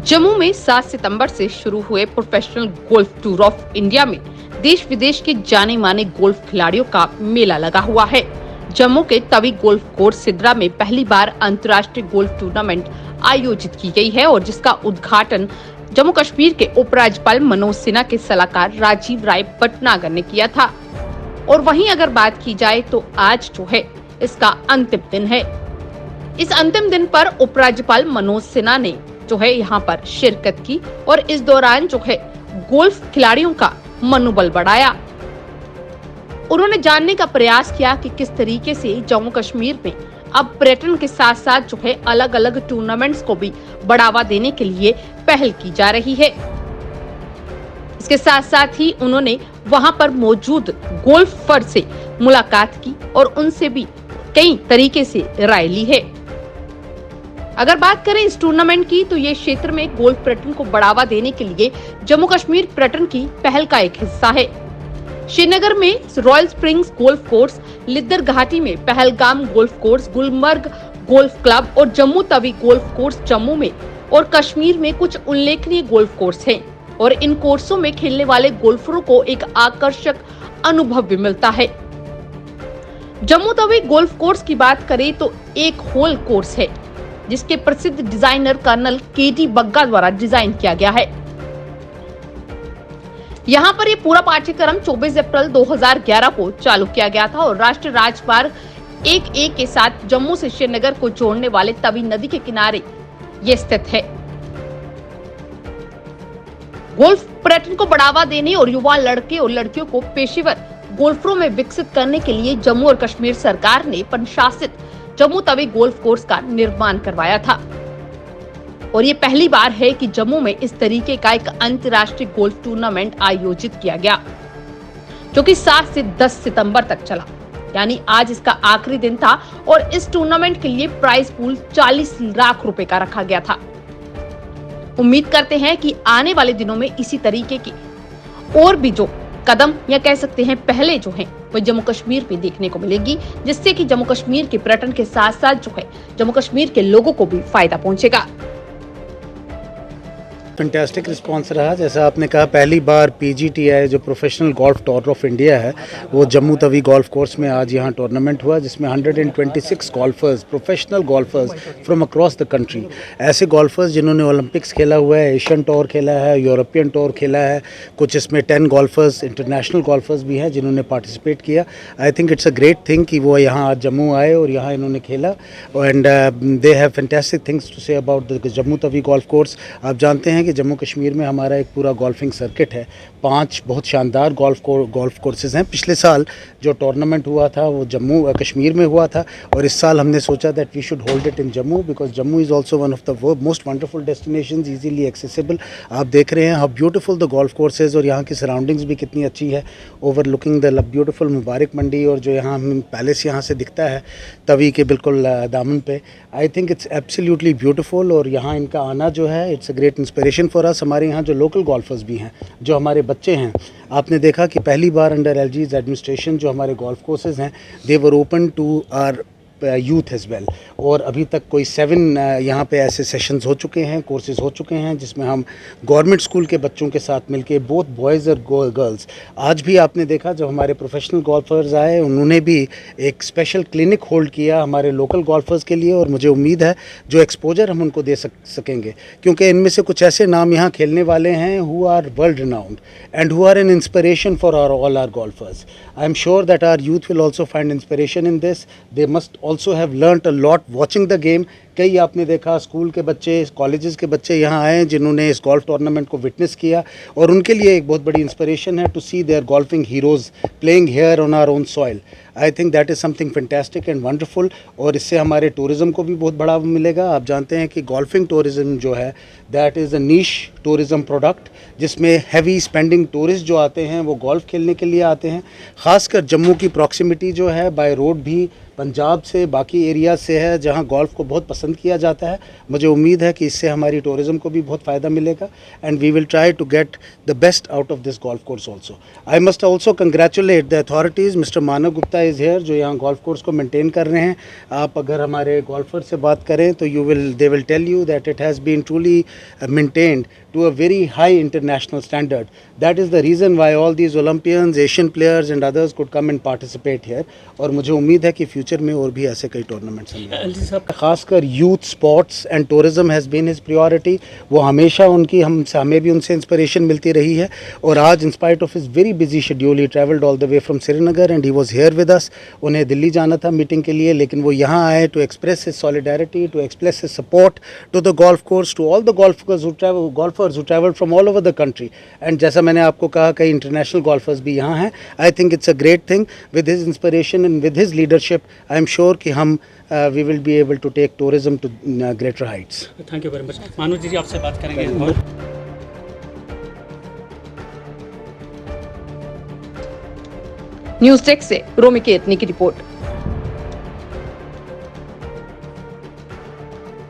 जम्मू में 7 सितंबर से शुरू हुए professional golf tour of India में देश विदेश के जाने माने गोल्फ खिलाड़ियों का मेला लगा हुआ है। जम्मू के तवी गोल्फ कोर्स सिद्रा में पहली बार अंतर्राष्ट्रीय गोल्फ टूर्नामेंट आयोजित की गई है और जिसका उद्घाटन जम्मू कश्मीर के उपराज्यपाल मनोज सिन्हा के सलाहकार राजीव राय भटनागर ने किया था। और वहीं अगर बात की जाए तो आज जो है इसका अंतिम दिन है। इस अंतिम दिन पर उपराज्यपाल मनोज सिन्हा ने जो है यहाँ पर शिरकत की और इस दौरान जो है गोल्फ खिलाड़ियों का मनोबल बढ़ाया। उन्होंने जानने का प्रयास किया कि किस तरीके से जम्मू कश्मीर में अब पर्यटन के साथ साथ जो है अलग अलग टूर्नामेंट्स को भी बढ़ावा देने के लिए पहल की जा रही है। इसके साथ साथ ही उन्होंने वहां पर मौजूद गोल्फर से मुलाकात की और उनसे भी कई तरीके से राय ली है। अगर बात करें इस टूर्नामेंट की तो ये क्षेत्र में गोल्फ पर्यटन को बढ़ावा देने के लिए जम्मू कश्मीर पर्यटन की पहल का एक हिस्सा है। श्रीनगर में royal springs golf course, Lidder घाटी में Pahalgam golf course, Gulmarg golf club और जम्मू तवी गोल्फ कोर्स जम्मू में और कश्मीर में कुछ उल्लेखनीय गोल्फ कोर्स हैं और इन कोर्सों में खेलने वाले गोल्फरों को एक आकर्षक अनुभव भी मिलता है। जम्मू तवी गोल्फ कोर्स की बात करें तो एक होल कोर्स है जिसके प्रसिद्ध डिजाइनर कर्नल केटी बग्गा द्वारा डिजाइन किया गया है। यहाँ पर ये पूरा पाठ्यक्रम 24 अप्रैल 2011 को चालू किया गया था और राष्ट्रीय राजमार्ग 1A के साथ जम्मू से श्रीनगर को जोड़ने वाले तवी नदी के किनारे ये स्थित है। गोल्फ पर्यटन को बढ़ावा देने और युवा लड़के और लड़कियों को पेशेवर गोल्फरों में विकसित करने के लिए जम्मू और कश्मीर सरकार ने प्रशासित जम्मू तवी गोल्फ कोर्स का निर्माण करवाया था और ये पहली बार है कि जम्मू में इस तरीके का एक अंतर्राष्ट्रीय गोल्फ टूर्नामेंट आयोजित किया गया जो कि 7 से 10 सितंबर तक चला, यानी आज इसका आखिरी दिन था और इस टूर्नामेंट के लिए प्राइज पूल 40 लाख रुपए का रखा गया था। उम्मीद करते हैं कि आने वाले दिनों में इसी तरीके की और भी जो कदम या कह सकते हैं पहले जो है वो जम्मू कश्मीर में देखने को मिलेगी, जिससे कि जम्मू कश्मीर के पर्यटन के साथ साथ जो है जम्मू कश्मीर के लोगों को भी फायदा पहुंचेगा। फैंटास्टिक रिस्पांस रहा। जैसा आपने कहा, पहली बार PGTI जो professional golf tour of India है वो जम्मू तवी गोल्फ कोर्स में आज यहाँ टूर्नामेंट हुआ जिसमें 126 golfer's, professional golfer's from across the country, ऐसे गोल्फर्स जिन्होंने ओलंपिक्स खेला हुआ है, एशियन टूर खेला है, यूरोपियन टूर खेला है, कुछ इसमें 10 गोल्फर्स इंटरनेशनल गोल्फर्स भी हैं जिन्होंने पार्टिसिपेट किया। आई think it's a great thing कि वो यहाँ आज जम्मू आए और यहाँ इन्होंने खेला and they have fantastic things to say about the Jammu Tawi golf course. आप जानते हैं कि जम्मू कश्मीर में हमारा एक पूरा गोल्फिंग सर्किट है, 5 बहुत शानदार गोल्फ कोर्सेज हैं। पिछले साल जो टूर्नामेंट हुआ था वो जम्मू कश्मीर में हुआ था और इस साल हमने सोचा that we should hold it in Jammu because Jammu is also one of the most wonderful destinations, easily accessible. आप देख रहे हैं how beautiful the golf courses और यहाँ की सराउंडिंग्स भी कितनी अच्छी है, overlooking the beautiful Mubarak Mandi और जो यहाँ पैलेस यहाँ से दिखता है तवी के बिल्कुल दामन पे। आई थिंक इट्स एब्सोल्युटली ब्यूटीफुल और यहाँ इनका आना जो है it's a great inspiration for us. हमारे यहाँ जो लोकल गोल्फर्स भी हैं, जो हमारे बच्चे हैं, आपने देखा कि पहली बार अंडर LG's एडमिनिस्ट्रेशन जो हमारे गोल्फ कोर्सेज हैं they were open to our youth as well और अभी तक कोई 7 यहाँ पे ऐसे सेशंस हो चुके हैं, कोर्सेज हो चुके हैं जिसमें हम गवर्नमेंट स्कूल के बच्चों के साथ मिलके बोथ बॉयज़ और गर्ल्स, आज भी आपने देखा जब हमारे प्रोफेशनल गोल्फर्स आए उन्होंने भी एक स्पेशल क्लिनिक होल्ड किया हमारे लोकल गोल्फर्स के लिए और मुझे उम्मीद है जो एक्सपोजर हम उनको दे सकेंगे क्योंकि इनमें से कुछ ऐसे नाम यहाँ खेलने वाले हैं who are world renowned and who are an inspiration for all our golfers. I am sure that our youth will also find inspiration in this. They must also have learnt a lot watching the game। कई आपने देखा school के बच्चे, colleges के बच्चे यहाँ आए जिन्होंने इस गोल्फ टूर्नामेंट को विटनेस किया और उनके लिए एक बहुत बड़ी इंस्पिरेशन है to see their golfing heroes playing here on our own soil. I think that is something fantastic and wonderful और इससे हमारे टूरिज़्म को भी बहुत बढ़ावा मिलेगा। आप जानते हैं कि गोल्फिंग टूरिज़्म जो है that is a niche tourism product जिसमें हैवी स्पेंडिंग टूरिस्ट जो आते हैं वो गोल्फ खेलने के लिए आते हैं। ख़ासकर जम्मू की प्रॉक्सिमिटी जो है बाय रोड भी पंजाब से बाकी एरिया से है जहाँ गोल्फ को बहुत पसंद पसंद किया जाता है। मुझे उम्मीद है कि इससे हमारी टूरिज्म को भी बहुत फ़ायदा मिलेगा and we will try to get the best out of this golf course also. I must also congratulate the authorities. Mister Manav Gupta is here, जो यहाँ गोल्फ कोर्स को मेंटेन कर रहे हैं। आप अगर हमारे गोल्फर से बात करें तो they will tell you that it has been truly maintained to a very high international standard. That is the reason why all these Olympians, Asian players and others could come and participate here. और मुझे उम्मीद है कि future में और भी ऐसे कई टूर्नामेंट्स होंगे। खासकर youth sports and tourism has been his priority. वो हमेशा हमें भी उनसे इंस्पिरेशन मिलती रही है। और आज in spite of his very busy schedule he travelled all the way from Srinagar and he was here with us. उन्हें दिल्ली जाना था मीटिंग के लिए, लेकिन वो यहाँ आए to express his solidarity, to express his support to the golf course, to all the golfers who travel from all over the country. And जैसा मैंने आपको कहा, कई इंटरनेशनल गोल्फर्स भी यहाँ हैं। I think it's a great thing. With his inspiration and with his leadership I am sure कि हम we will be able to take tourism to greater heights. Thank you very much. Manav ji आपसे बात करेंगे। News take से रोमी केतनी की report.